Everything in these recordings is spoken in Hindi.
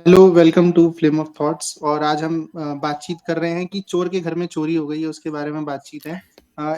Hello, welcome to flame of thoughts. और आज हम बातचीत कर रहे हैं कि चोर के घर में चोरी हो गई है, उसके बारे में बातचीत है।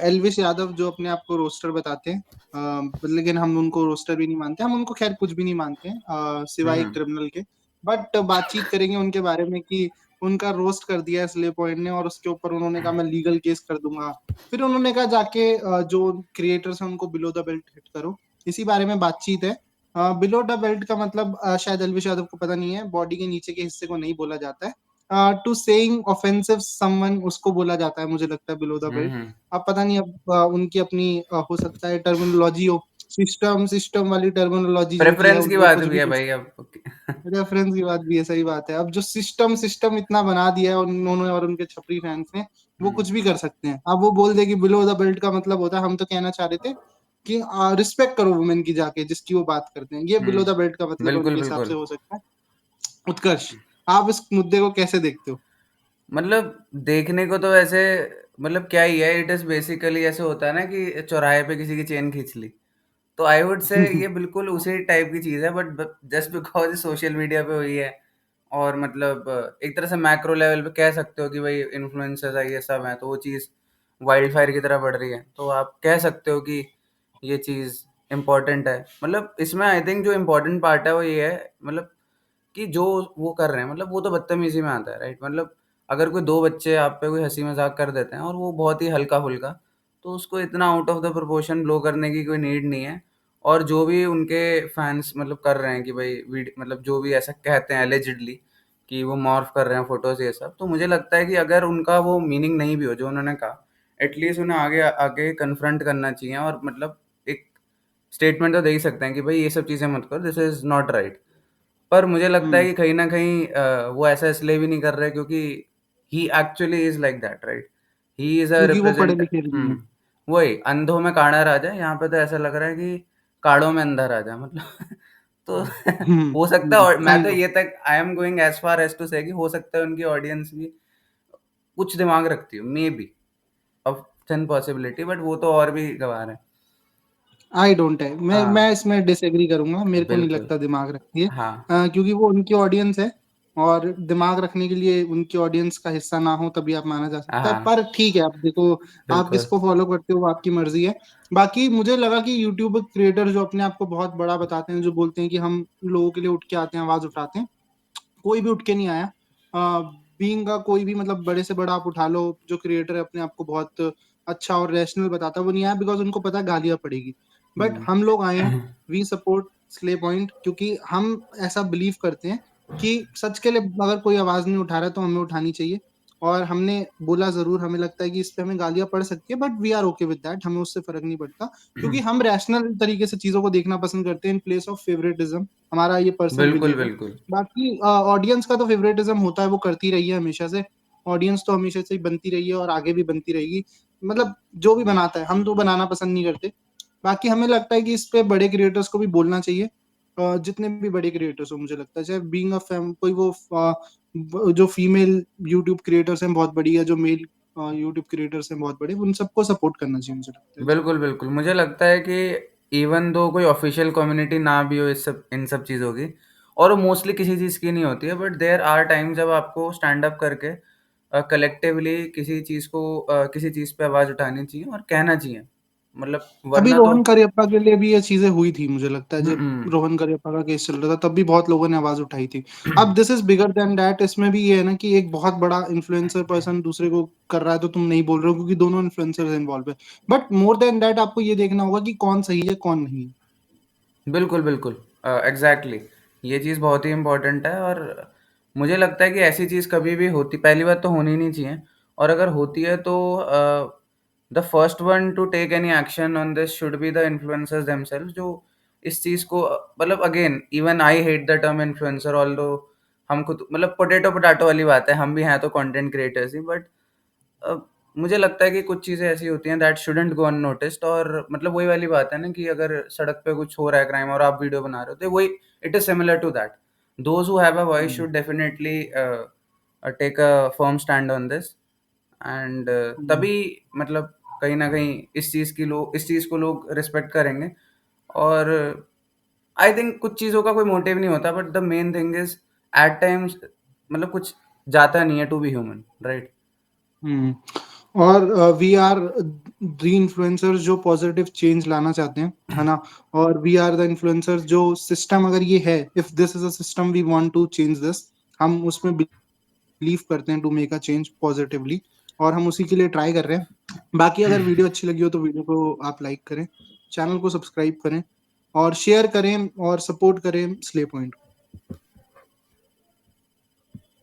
एलविश यादव जो अपने आप को रोस्टर बताते हैं, लेकिन हम उनको रोस्टर भी नहीं मानते, हम उनको खैर कुछ भी नहीं मानते हैं, सिवाय एक हम्म। क्रिमिनल के। बट बातचीत करेंगे उनके बारे में कि उनका रोस्ट कर दिया स्ले पॉइंट ने, और उसके ऊपर उन्होंने कहा मैं लीगल केस कर दूंगा। फिर उन्होंने कहा जाके जो क्रिएटर्स हैं उनको बिलो द बेल्ट हिट करो। इसी बारे में बातचीत है। बिलो द बेल्ट का मतलब शायद अलविश यादव को पता नहीं है, बॉडी के नीचे के हिस्से को नहीं बोला जाता है। टू सेइंग ऑफेंसिव समवन उसको बोला जाता है, मुझे लगता है बिलो द बेल्ट। हम्म। अब पता नहीं, अब उनकी अपनी हो सकता है टर्मिनोलॉजी हो, सिस्टम सिस्टम वाली टर्मिनोलॉजी जो भी है प्रेफरेंस की उनको बात कुछ भी भी है कुछ। भाई अब। रेफरेंस की बात भी है, सही बात है। अब जो सिस्टम सिस्टम इतना बना दिया है उन्होंने और उनके छपरी फैंस ने, वो हम्म। कुछ भी कर सकते हैं। अब वो बोल दे कि बिलो द बेल्ट का मतलब होता है, हम तो कहना चाह रहे थे कि रिस्पेक्ट करो वुमेन की जाके जिसकी वो बात करते हैं, ये बिलो द बेल्ट का मतलब है बिल्कुल उनके हिसाब से बिल्कुल। हो सकता है। उत्कर्ष, आप इस मुद्दे को कैसे देखते हो? मतलब देखने को तो वैसे, मतलब क्या ही है, इट इज बेसिकली ऐसे होता है ना कि चौराहे पे किसी की चेन खींच ली। तो आई वुड से ये बिल्कुल उसी टाइप की चीज है, but just because social media पे हुई है। और मतलब एक तरह से मैक्रो लेवल पे कह सकते हो कि भाई इन्फ्लुएंसर्स है, ये सब है, तो वो चीज़ वाइल्ड फायर की तरह बढ़ रही है, तो आप कह सकते हो कि ये चीज़ इम्पोर्टेंट है। मतलब इसमें आई थिंक जो इम्पोर्टेंट पार्ट है वो ये है, मतलब कि जो वो कर रहे हैं, मतलब वो तो बदतमीजी में आता है, राइट? मतलब अगर कोई दो बच्चे आप पे कोई हंसी मजाक कर देते हैं और वो बहुत ही हल्का फुल्का, तो उसको इतना out of the proportion blow करने की कोई नीड नहीं है। और जो भी उनके फैंस मतलब कर रहे हैं कि भाई मतलब जो भी ऐसा कहते हैं एलिजिडली कि वो मॉर्फ कर रहे हैं फोटोज ये सब, तो मुझे लगता है कि अगर उनका वो मीनिंग नहीं भी हो जो उन्होंने कहा, एटलीस्ट उन्हें आगे आगे कन्फ्रंट करना चाहिए। और मतलब एक स्टेटमेंट तो दे ही सकते हैं कि भाई ये सब चीज़ें मत करो, दिस इज़ नॉट राइट। पर मुझे लगता है हम्म। कि कहीं न कहीं वो ऐसा इसलिए भी नहीं कर रहे क्योंकि he actually is like that, right? He is a क्योंकि वो पढ़े रिप्रेजेंट। लिखे नहीं है। वही अंधों में काड़ा राजा, यहाँ पे तो ऐसा लग रहा है कि काड़ों में अंधा राजा, मतलब तो हो सकता है। और मैं तो काइंड ऑफ। ये तक I am going as far as to say कि हो सकता है उनकी ऑडियंस भी कुछ दिमाग रखती हो, maybe, of thin possibility, but वो तो और भी गँवार हैं। आई डोंट है, मैं हाँ, इसमें डिसएग्री करूंगा, मेरे को नहीं बिल्कुल। लगता दिमाग रखती है। हाँ। क्योंकि वो उनकी ऑडियंस है, और दिमाग रखने के लिए उनकी ऑडियंस का हिस्सा ना हो तभी आप माना जा सकता है। हाँ, पर ठीक है, आप देखो, आप बिल्कुल। किसको फॉलो करते हो वो आपकी मर्जी है। बाकी मुझे लगा कि यूट्यूब क्रिएटर जो अपने आप को बहुत बड़ा बताते हैं, जो बोलते हैं कि हम लोगों के लिए उठ के आते हैं, आवाज उठाते हैं, कोई भी उठ के नहीं आया। बीइंग का कोई भी मतलब बड़े से बड़ा आप उठा लो, जो क्रिएटर है अपने आप को बहुत अच्छा और रैशनल बताता है, वो नहीं आया बिकॉज उनको पता है गालियां पड़ेगी। बट हुँ। हम लोग आए हैं। वी सपोर्ट स्ले पॉइंट, क्योंकि हम ऐसा बिलीव करते हैं कि सच के लिए अगर कोई आवाज नहीं उठा रहा है तो हमें उठानी चाहिए। और हमने बोला जरूर, हमें लगता है कि इस पे हमें गालियां पड़ सकती है, but we are okay with that, हमें उससे फर्क नहीं पड़ता। क्योंकि हम रैशनल तरीके से चीजों को देखना पसंद करते हैं इन प्लेस ऑफ फेवरेटिज्म। हमारा ये पर्सनल बिल्कुल, बिलीव है। बिल्कुल। बाकी ऑडियंस का तो फेवरेटिज्म होता है, वो करती रही है हमेशा से। ऑडियंस तो हमेशा से ही बनती रही है और आगे भी बनती रहेगी। मतलब जो भी बनाता है, हम तो बनाना पसंद नहीं करते। बाकी हमें लगता है कि इस पे बड़े क्रिएटर्स को भी बोलना चाहिए। जितने भी बड़े क्रिएटर्स हो, मुझे लगता है चाहे बीइंग अ फैम कोई वो जो फीमेल यूट्यूब क्रिएटर्स हैं बहुत बड़ी है, जो मेल यूट्यूब क्रिएटर्स हैं बहुत बड़े, उन सबको सपोर्ट करना चाहिए, मुझे लगता है जी। बिल्कुल, बिल्कुल। मुझे लगता है कि इवन दो कोई ऑफ़िशियल कम्युनिटी ना भी हो इस सब इन सब चीज़ों की, और वो मोस्टली किसी चीज़ की नहीं होती है, बट देयर आर टाइम्स जब आपको स्टैंड अप करके कलेक्टिवली किसी चीज़ को किसी चीज़ पे आवाज़ उठानी चाहिए और कहना चाहिए। मतलब अभी वरना तो रोहन करियप्पा के लिए भी ये चीजें हुई थी, मुझे लगता है हुँ, जब हुँ। रोहन करियप्पा का केस चल रहा था तब भी बहुत लोगों ने आवाज उठाई थी। अब this is bigger than that, इसमें भी ये है ना कि एक बहुत बड़ा इन्फ्लुएंसर पर्सन दूसरे को कर रहा है तो तुम नहीं बोल रहे हो, क्योंकि दोनों इन्फ्लुएंसर्स इन्वॉल्व है। बट मोर देन दैट आपको ये देखना होगा कि कौन सही है कौन नहीं है। बिल्कुल, बिल्कुल। एग्ज़ैक्टली, ये चीज़ बहुत ही इम्पोर्टेंट है। और मुझे लगता है कि ऐसी चीज़ कभी भी होती, पहली बात तो होनी नहीं चाहिए। और अगर होती है तो the first one to take any action on this should be the influencers themselves, जो इस चीज़ को मतलब again even I hate the term influencer, although हम खुद मतलब पोटैटो पोटैटो वाली बात है, हम भी हैं तो कंटेंट क्रिएटर्स ही, बट अ, मुझे लगता है कि कुछ चीज़ें ऐसी होती हैं दैट शुडंट गो अननोटिस्ड। और मतलब वही वाली बात है ना कि अगर सड़क पे कुछ हो रहा है क्राइम और आप वीडियो बना रहे हो, तो वही it is similar to that. Those who have a voice hmm, should definitely take a firm stand on this. And hmm, तभी मतलब कहीं न कहीं इस चीज़ को लोग रिस्पेक्ट करेंगे। और आई थिंक कुछ चीज़ों का कोई मोटिव नहीं होता, but the main thing is at times मतलब कुछ जाता नहीं है to be human, right? Hmm. और वी आर द इन्फ्लुएंसर्स जो पॉजिटिव चेंज लाना चाहते हैं, है ना? और वी आर द इन्फ्लुएंसर्स जो सिस्टम अगर ये है, if this is a system we want to change this, हम उसमें बिलीव करते हैं to make a change positively, और हम उसी के लिए ट्राई कर रहे हैं। बाकी अगर वीडियो अच्छी लगी हो तो वीडियो को आप लाइक करें, चैनल को सब्सक्राइब करें और शेयर करें और सपोर्ट करें स्ले पॉइंट को।